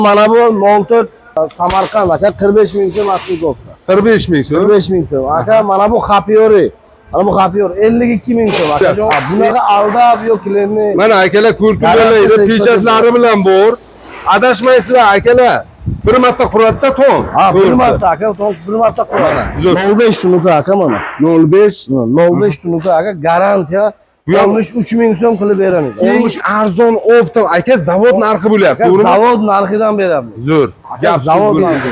Mana bu 04 Samarqand aka 45 ming so'm Aksukovka. 45 ming so'm. 45 ming so'm. Aka mana bu Xapiori. Mana bu Xapiori 52 ming so'm aka. Bunaqa aldab yo'qlarni. Mana akalar ko'rkizlarida pechatlari bilan bor. Adashmaysizlar akalar. Bir marta quradida to'ng. Ha, bir marta aka, to'ng bir marta quradi. 05 tunuka aka mana. 05 tunuka aka garantiya olmuş 3 ming so'm qilib beramiz. Olmuş arzon optim aka zavod narxi bo'lyapti, to'g'rimi? Zavod narxidan beramiz. Zo'r. Gap zavod narxi.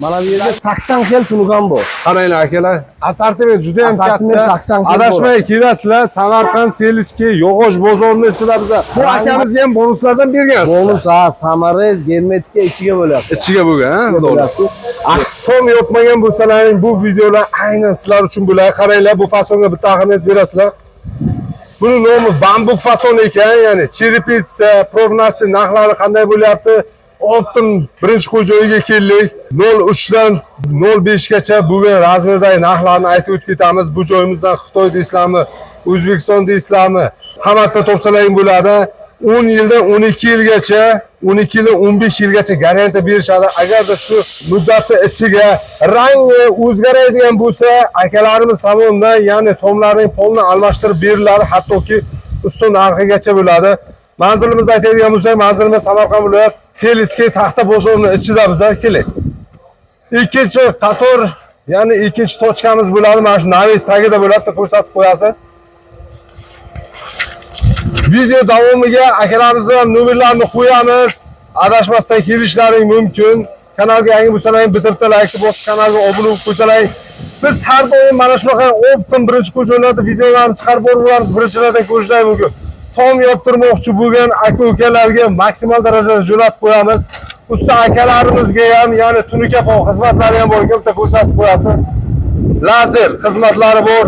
Mana bu yerda 80 xil tunukan bor. Qaranglar akalar, assortiment juda ham katta. Adashmay kelasizlar, Samarqand Seliski, Yog'och bozorining ichida biza. Bu akamizga ham bonuslardan bergansiz. Bonus ha, Samarez, Germetika ichiga bo'lyapti. Ichiga bo'lgan, ha, to'g'ri. So'm yopmagan bo'lsalaring, bu videolar aynan sizlar uchun bo'ladi. Qaranglar, bu fasonga bitta ahamiyat berasizlar. Buni nomi bambuk fason ekan, ya'ni cherepitsa, provnasi narxlari qanday bo'lyapti? Optim birinchi xo'jayiga keldik. 03 dan 05 gacha bo'lgan razmerdagi narxlarni aytib o'tib ketamiz. Bu joyimizdan Xitoy deysizlarmi, O'zbekiston deysizlarmi, hammasini topsalaring bo'ladi. 10 yildan 12 yilgacha, 12 yildan 15 yilgacha garantiya berishadi. Agarda shu muddatni ichiga rangi o'zgaradigan bo'lsa, akalarimiz tomonidan, ya'ni tomlarning polni almashtirib beriladi, hattoki ustun narxigacha bo'ladi. Manzilimizni aytadigan bo'lsak, manzilimiz Samarqand viloyat Seliski Taxta bozorining ichida biza keling. Ikkinchi qator, ya'ni ikkinchi tochkamiz bo'ladi. Mana shu navis tagida bo'ladi, ko'rsatib qo'yasiz. Video davomiga akalarimizni ham nomerlarini qo'yamiz. Adashmasdan kelishlaring mumkin. Kanalga yangi bo'lsalaring, bitta like bosib, kanalga obuna bo'lib qo'ysalaring. Biz har doim mana shunaqa optim birinchi xo'jaliklarda videolarni chiqarib boramiz, birinchilardan ko'rishlaring mumkin. Tom yoptirmoqchi bo'lgan aka-ukalarga maksimal darajada jo'natib qo'yamiz. Usta akalarimizga ham, ya'ni tunuka xizmatlari ham bor, bitta ko'rsatib qo'yasiz. Lazer xizmatlari bor.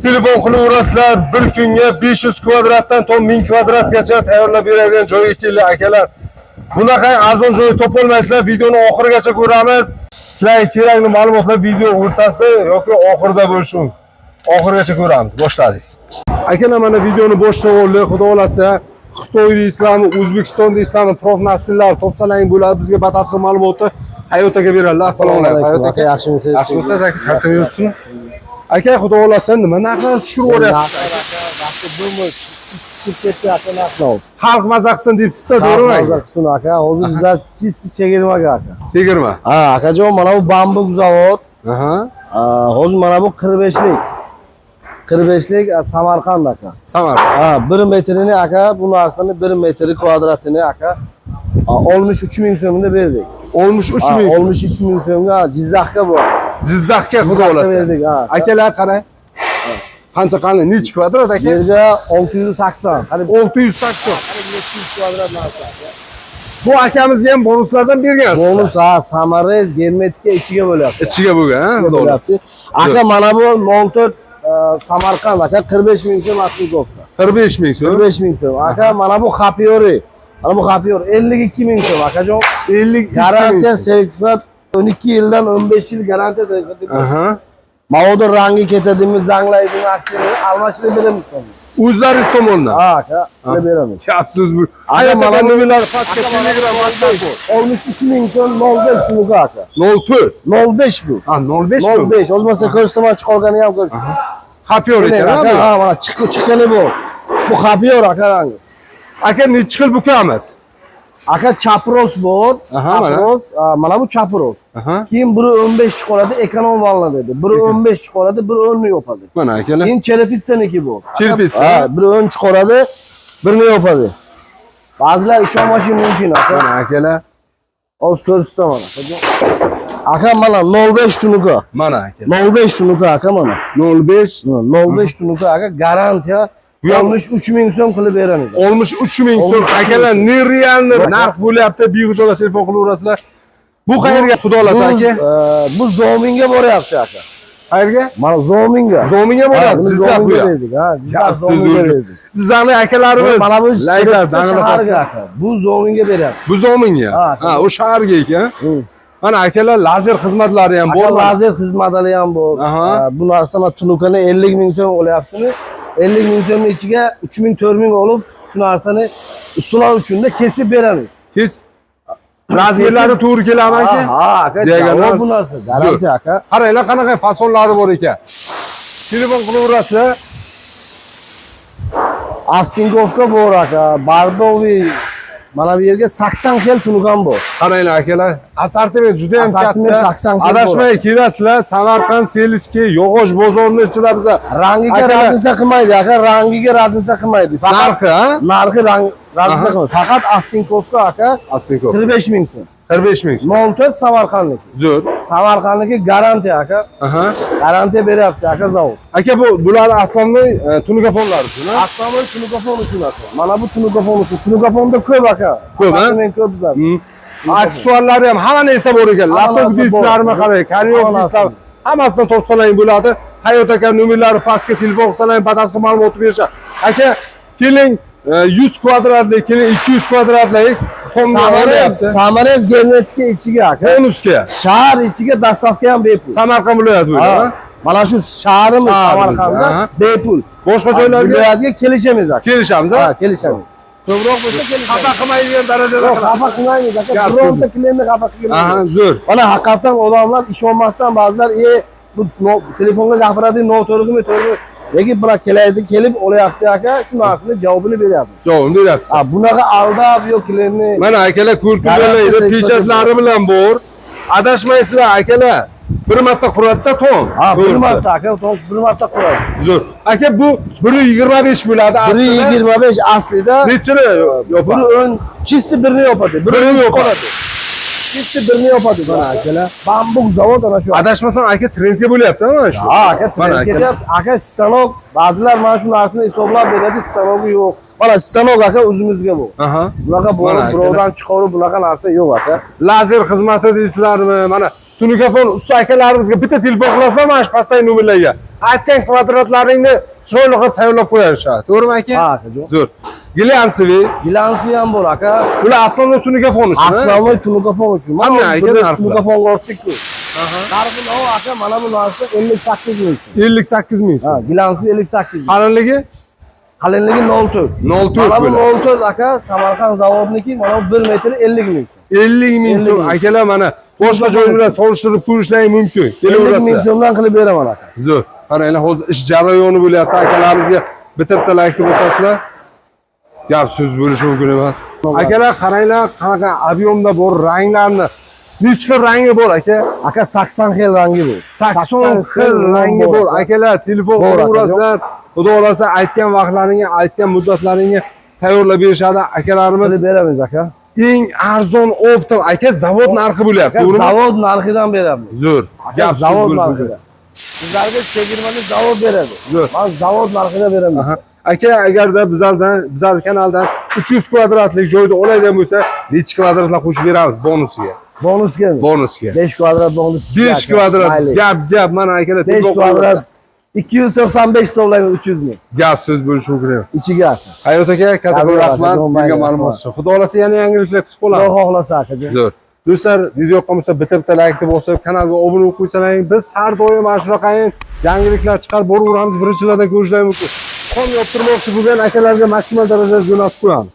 Telefon qilaverasizlar, bir kunga 500 kvadratdan to 1000 kvadratgacha tayyorlab beradigan joyga kelinglar akalar. Bunaqa arzon joy topolmaysizlar, videoni oxirigacha ko'ramiz. Sizlarga kerakli ma'lumotlar video o'rtasida yoki oxirida bo'lishi mumkin. Oxirigacha ko'ramiz. Boshladik. Akalar, mana videoni boshlab oldik. Xudo xolasa, Xitoy deysizlarmi, O'zbekiston deysizlarmi, prof nasllar topsalaring bo'ladi. Bizga batafsil ma'lumotni Hayot aka beradilar. Assalomu alaykum. Hayot aka, yaxshimisiz? Yaxshimisiz aka, charchamayapsizmi? Aka, xudo xolasa, nima narxlar tushirib o'ryapsiz? Xalq maza qilsin debsiz-da, to'g'rimi? Maza qilsin aka. Hozir bizlar chisti chegirmaga aka. Chegirma. Ha, akajon, mana bu bambuk zavod. Aha. Hozir mana bu 45lik. 45lik Samarqand aka. Samarqand. Ha, 1 metrini aka, bu narsani 1 metri kvadratini aka 63 ming so'mda berdik. 63 ming. 63 ming so'mga Jizzaxga bor. Jizzaxga xudo xolasa. Akalar qarang. Qancha qani, necha kvadrat aka? Yerga 680. Qani 680. 700 kvadrat narsa. Bu akamizga ham bonuslardan bergansiz. Bonus ha, Samarez, Germetika ichiga bo'lyapti. Ichiga bo'lgan, ha, xudo xolasa. Aka mana bu 04 Samarqand aka 45 ming so'm Aksukovka. 45 ming so'm. 45 ming so'm. Aka mana bu Xapiori. Mana bu Xapiori 52 ming so'm akajon. 52 garantiya sertifikat 12 yildan 15 yil garantiya sertifikati. Aha. Mavoda rangi ketadimi, zanglaydimi, aksini almashtirib beramiz. O'zlaringiz tomonidan. Ha aka, qilib beramiz. Gapsiz bu. Aka mana nomerlar pastga Telegram WhatsApp bor. 62 ming so'm 05 tunuka aka. 04. 05 bu. Ha, 05 mi? 05. O'zmasa ko'rsatma chiqargani ham ko'rsin. Xapior ekan, ha? Ha, mana chiqqani bu. Bu Xapior aka rangi. Aka necha xil bukamiz? Aka chapros bor. Chapros, mana bu chapros. Keyin biri 15 chiqaradi, ekonom valna dedi. Biri 15 chiqaradi, biri 10 ni yopadi. Mana akalar. Keyin cherepitsaniki bu. Cherepitsa. Ha, biri 10 chiqaradi, birini yopadi. Ba'zilar ishonmashi mumkin aka. Mana akalar. O'z ko'rsatma mana. Aka mana 05 tunuka. Mana akalar. 05 tunuka aka mana. 05. 05 tunuka aka garantiya 63 ming so'm qilib beramiz. 63 ming so'm akalar, nereal narx bo'lyapti. Behujolar telefon qilaverasizlar. Bu qayerga xudo xolasa aka? Bu Zominga boryapti aka. Qayerga? Mana Zominga. Zominga boryapti. Jizzax bu yer. Ha, Jizzax Zominga berdik. Sizlarning akalarimiz. Mana bu shaharga aka. Bu Zominga beryapti. Bu Zominga. Ha, o shaharga ekan. Mana akalar lazer xizmatlari ham bor. Lazer xizmatlari ham bor. Bu narsani tunukani 50 ming so'm olyaptimi? 50 ming so'mning ichiga 3 ming 4 ming olib, shu narsani ustolar uchun da kesib beramiz. Razmerlari to'g'ri keladimi aka? Ha, aka. Deganlar- Javob bu narsa. Garanti aka. Qaranglar qanaqa fasonlari bor ekan. Telefon qilaverasizlar. Astinkovka bor aka. Bardoviy. Mana bu yerga 80 xil tunugan bor. Qaranglar akalar, assortiment juda ham Assortiment katta. 80 xil Adashmay kelasizlar, Samarqand, Seliski, Yog'och bozorini ichida biza. Rangiga Aka- razilsa qilmaydi aka. Rangiga razilsa qilmaydi. Narxi, ha? narxi razilsa Aha. qilmaydi. Faqat Astinkovka aka Atsinko. 45 ming so'm. 45 ming. 04 Samarqandniki. Zo'r. Samarqandniki garanti aka. Aha. Garantiya beryapti aka zavod. Aka bular aslanli tunugafonlar uchun, ha? Astronomi tunugafon uchun aka. Mana bu tunugafon uchun. Tunugafonda ko'p aka. Ko'p, ha? Men ko'p bizlar. Aksesuarlari ham hamma narsa bor ekan. Hamma Laptop narsa disklarini bor. qarang, kanyok Hamma disklar narsa. hammasidan topsalang bo'ladi. Hayot aka nomerlari pastga telefon qilsalang batafsil ma'lumot berishadi. Aka, keling 100 kvadratlik, keling 200 kvadratlik tomga olyapti. Samarez Gernetika ichiga aka. Bonusga. Shahar ichiga dastavka ham bepul. Samarqand viloyati bo'ylab, ha? Mana shu shahrimiz Shahrimiz, Samarqandda aha. bepul. Boshqa joylarga viloyatga kelishamiz aka. kelishamiz, Ha, ha? kelishamiz. Ko'proq bo'lsa kelishamiz. Xafa qilmaydigan darajada. Yo'q, xafa qilmaymiz aka. Gap Bironta klientni xafa qilmaymiz. Aha, zo'r. Mana haqiqatan odamlar ishonmasdan ba'zilar bu telefonga gapiradigan noto'g'rimi, to'g'rimi? Lekin bular kelib olyapti aka, shu narsani javobini beryapmiz. Javobini beryapsiz. Ha, bunaqa aldab yo'q klientni. Mana akalar ko'rib turganlar pechatlari bilan bor. Adashmaysizlar akalar. Bir marta quradida to'ng. Ha, bir To'g'risi. marta aka, bir marta quradi. Zo'r. Aka bu 125 bo'ladi aslida. 125 aslida. Nechini yopadi? Biri ön chisti birini yopadi. Birini yopadi. Chisti birini yopadi mana akalar. Bambuk zavod ana shu. Adashmasam aka trendga bo'lyapti mana shu. Ha, aka Mana trend aka. ketyapti. Aka stanok, ba'zilar mana shu narsani hisoblab beradi, stanogi yo'q. Mana stanok aka o'zimizga bu. Aha. Bunaqa Mana aka. birovdan chiqarib bunaqa narsa yo'q aka. Lazer xizmati deysizlarmi? Mana tunugafon usta akalarimizga bitta telefon qilasizlar mana shu pastdagi nomerlarga. Aytgan kvadratlaringni chiroyli qilib tayyorlab qo'yishadi. To'g'rimi aka? Ha aka, yo'q. Zo'r. Gilansivi. Bilansi ham bor aka. Bular aslida tunugafon uchun. Asloviy tunugafon uchun. Qanday Mana aka bu narxi? tunugafonga ortdik-ku. Narxi nima aka? Mana bu narsa 58 ming. 58 ming. Ha, gilansi 58 ming. Qalinligi Qalinligi 04. 04 Mana bu bo'ladi. 04 aka Samarqand zavodniki, mana bu 1 metr 50 ming. 50 ming 50 so'm. ming. Akalar mana boshqa joy bilan solishtirib ko'rishlari mumkin. 50 ming Kelaverasizlar. so'mdan qilib beraman aka. Zo'r. Qaranglar, hozir ish jarayoni bo'lyapti. Akalarimizga bitta laykni bosasizlar. Gap so'z bo'lishi mumkin emas. Akalar, qaranglar, qanaqa abyomda bor ranglarni. Nechta rangi bor aka? Aka 80 xil rangi bu. 80 xil rangi bor. Akalar, telefon Bor, aka, qilaverasizlar. Xudo xolasa aytgan vaqtlaringga, aytgan muddatlaringga tayyorlab berishadi akalarimiz. Qilib beramiz aka. Eng arzon optim aka zavod narxi bo'lyapti, Aka to'g'rimi? zavod narxidan beramiz. Zo'r. Aka zavod narxidan. Sizlarga chegirmani zavod beradi. Zo'r. Men zavod narxida beraman. Aha. Aka, agarda bizlar kanaldan 300 kvadratlik joyda oladigan bo'lsa, necha kvadratlar qo'shib beramiz bonusiga? Bonusga. Bonusga. 5 kvadrat bonus. 5 kvadrat. Gap mana akalar 5 kvadrat 295 so'mlaymiz 300 ming. Gap so'z bo'lishi mumkin emas. İçiga aka. Hayot aka, katta Tabii, rahmat tabii, bergan tabii. ma'lumot uchun. Xudo xolasa yana yangiliklar kutib Xudo qolamiz. xohlasa aka. Zo'r. Do'stlar, video yoqqan bo'lsa bitta laykni bosib, kanalga obuna bo'lib qo'ysalaring, biz har doim mana shunaqa yangiliklar chiqarib boraveramiz, birinchilardan ko'rishlar mumkin. Qon yoptirmoqchi bo'lgan akalarga maksimal darajada jo'natib qo'yamiz.